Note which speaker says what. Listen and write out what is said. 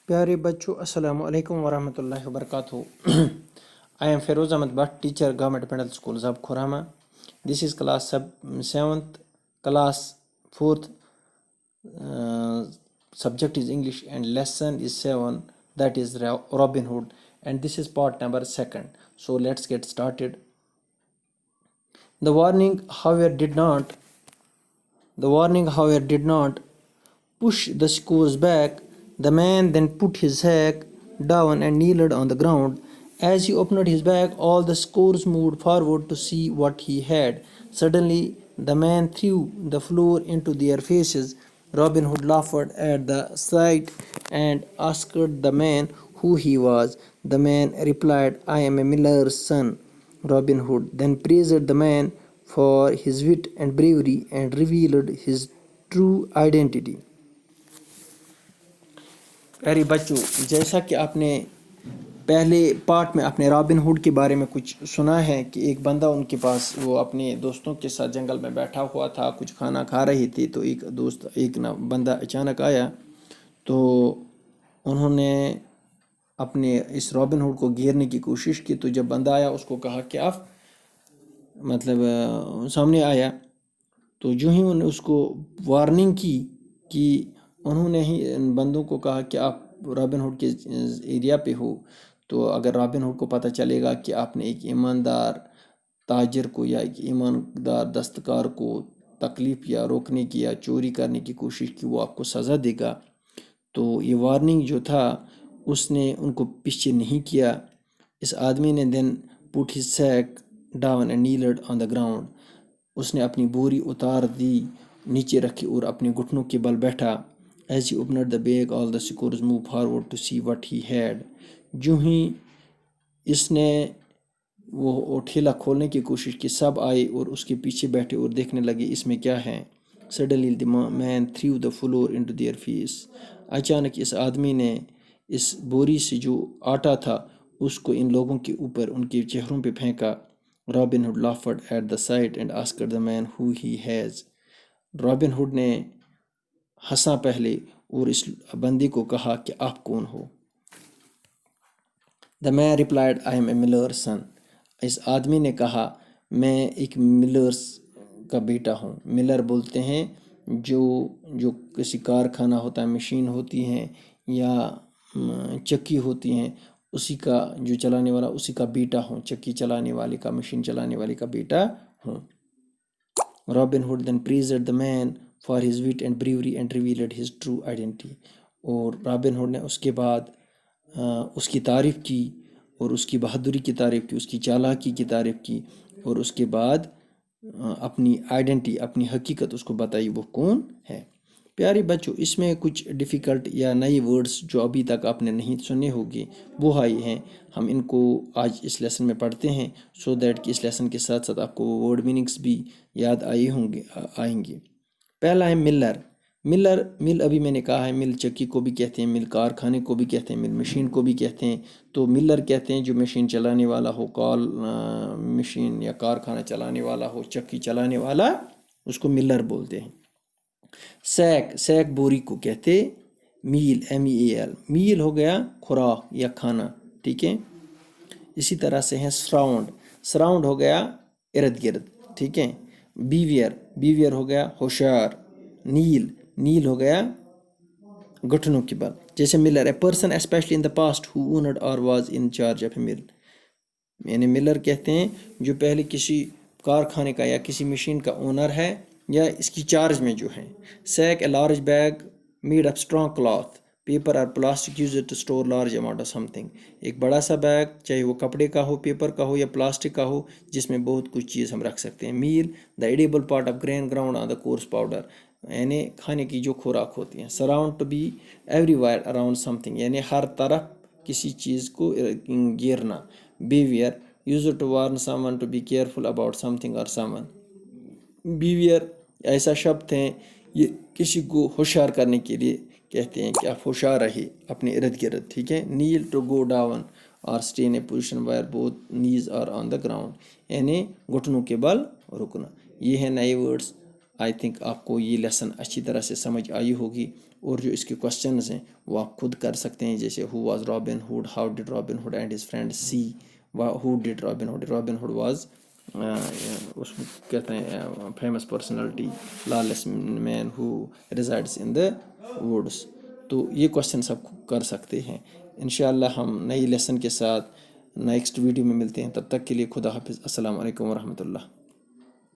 Speaker 1: پیارے بچوں السلام علیکم ورحمۃ اللہ وبرکاتہ. I am Feroz Ahmed Bhatt, teacher, Government Middle School, Zab Khurama. This is class 7th, class 4th. Subject is English and lesson is 7, that is Robin Hood, and this is part number 2. So let's get started. The warning, however, did not push the scores back. The man then put his sack down and kneeled on the ground. As he opened his bag, all the scores moved forward to see what he had. Suddenly, the man threw the floor into their faces. Robin Hood laughed at the sight and asked the man who he was. The man replied, "I am a miller's son." Robin Hood then praised the man for his wit and bravery and revealed his true identity. پیارے بچوں، جیسا کہ آپ نے پہلے part میں اپنے robin hood کے بارے میں کچھ سنا ہے کہ ایک بندہ ان کے پاس وہ اپنے دوستوں کے ساتھ جنگل میں بیٹھا ہوا تھا، کچھ کھانا کھا رہی تھی، تو ایک بندہ اچانک آیا تو انہوں نے اپنے اس رابن ہوڈ کو گھیرنے کی کوشش کی. تو جب بندہ آیا اس کو کہا کہ آپ سامنے آیا تو جو ہی انہوں نے اس کو وارننگ کی کہ انہوں نے ہی ان بندوں کو کہا کہ آپ رابن ہوڈ کے ایریا پہ ہو، تو اگر رابن ہوڈ کو پتہ چلے گا کہ آپ نے ایک ایماندار تاجر کو یا ایک ایماندار دستکار کو تکلیف یا روکنے کی یا چوری کرنے کی کوشش کی، وہ آپ کو سزا دے گا. تو یہ وارننگ جو تھا اس نے ان کو پیچھے نہیں کیا. اس آدمی نے then put his sack down and kneeled on the ground. اس نے اپنی بوری اتار دی، نیچے رکھی اور اپنے گھٹنوں کے بل بیٹھا. As he opened the bag, all the scores moved forward to see what he had. جو ہی اس نے وہ ٹھیلا کھولنے کی کوشش کی، سب آئے اور اس کے پیچھے بیٹھے اور دیکھنے لگے اس میں کیا ہے. Suddenly the man threw the flour into their face. اچانک اس آدمی نے اس بوری سے جو آٹا تھا اس کو ان لوگوں کے اوپر ان کے چہروں پہ پھینکا. Robin Hood laughed at the sight and asked the man who he has. Robin Hood نے ہنسا پہلے اور اس بندے کو کہا کہ آپ کون ہو. The man replied, I am a miller's son. اس آدمی نے کہا میں ایک ملرز کا بیٹا ہوں. ملر بولتے ہیں جو کسی کارخانہ ہوتا ہے، مشین ہوتی ہیں یا چکی ہوتی ہیں، اسی کا جو چلانے والا اسی کا بیٹا ہوں. چکی چلانے والے کا، مشین چلانے والے کا بیٹا ہوں. Robin Hood then praised the man for his wit and bravery and revealed his true identity. اور رابن ہوڈ نے اس کے بعد اس کی تعریف کی اور اس کی بہادری کی تعریف کی، اس کی چالاکی کی تعریف کی، اور اس کے بعد اپنی آئیڈینٹی، اپنی حقیقت اس کو بتائی وہ کون ہے. پیارے بچوں، اس میں کچھ ڈیفیکلٹ یا نئی ورڈز جو ابھی تک آپ نے نہیں سنے ہوگے وہ آئی ہیں. ہم ان کو آج اس لیسن میں پڑھتے ہیں سو دیٹ کہ اس لیسن کے ساتھ ساتھ آپ کو وہ ورڈ میننگس بھی یاد آئیں گے. پہلا ہے ملر. مل ابھی میں نے کہا ہے، مل چکی کو بھی کہتے ہیں، مل کارخانے کو بھی کہتے ہیں، مل مشین کو بھی کہتے ہیں. تو ملر کہتے ہیں جو مشین چلانے والا ہو، مشین یا کارخانہ چلانے والا ہو، چکی چلانے والا، اس کو ملر بولتے ہیں. سیک بوری کو کہتے میل، MEAL. میل ہو گیا خوراک یا کھانا، ٹھیک ہے. اسی طرح سے ہے سراؤنڈ ہو گیا ارد گرد، ٹھیک ہے. بیویئر ہو گیا ہوشیار. نیل ہو گیا گھٹنوں کے بل. جیسے miller, a person especially in the past who owned or was in charge of a mill. یعنی ملر کہتے ہیں جو پہلے کسی کارخانے کا یا کسی مشین کا اونر ہے یا اس کی چارج میں جو ہے. Sack, a large bag made up strong cloth, paper اور plastic use to store large amount of something. ایک بڑا سا بیگ، چاہے وہ کپڑے کا ہو، پیپر کا ہو یا پلاسٹک کا ہو، جس میں بہت کچھ چیز ہم رکھ سکتے ہیں. Meal, the edible part of grain ground on the coarse powder, یعنی کھانے کی جو خوراک ہوتی ہیں. Surround, to be everywhere around something, یعنی ہر طرف کسی چیز کو گھیرنا. Beware, use to warn someone to be careful about something اور سم ون. بیویئر ایسا شبد ہے، یہ کسی کو ہوشیار کرنے کے لیے کہتے ہیں کہ آپ ہوشیار رہے اپنے ارد گرد، ٹھیک ہے. نیل، ٹو گو ڈاؤن اور stay in a position wire both نیز آر آن دا گراؤنڈ، یعنی گھٹنوں کے بل رکنا. یہ ہے نئے ورڈز. آئی تھنک آپ کو یہ لیسن اچھی طرح سے سمجھ آئی ہوگی اور جو اس کے کوشچنز ہیں وہ آپ خود کر سکتے ہیں، جیسے who was Robin Hood, how did Robin Hood and his friend see who did Robin Hood, Robin Hood was اس میں کہتے ہیں famous personality, lawless man who resides in the woods. تو یہ کوشچن سب کر سکتے ہیں. انشاءاللہ ہم نئی لیسن کے ساتھ نیکسٹ ویڈیو میں ملتے ہیں. تب تک کے لیے خدا حافظ. السلام علیکم ورحمۃ اللہ.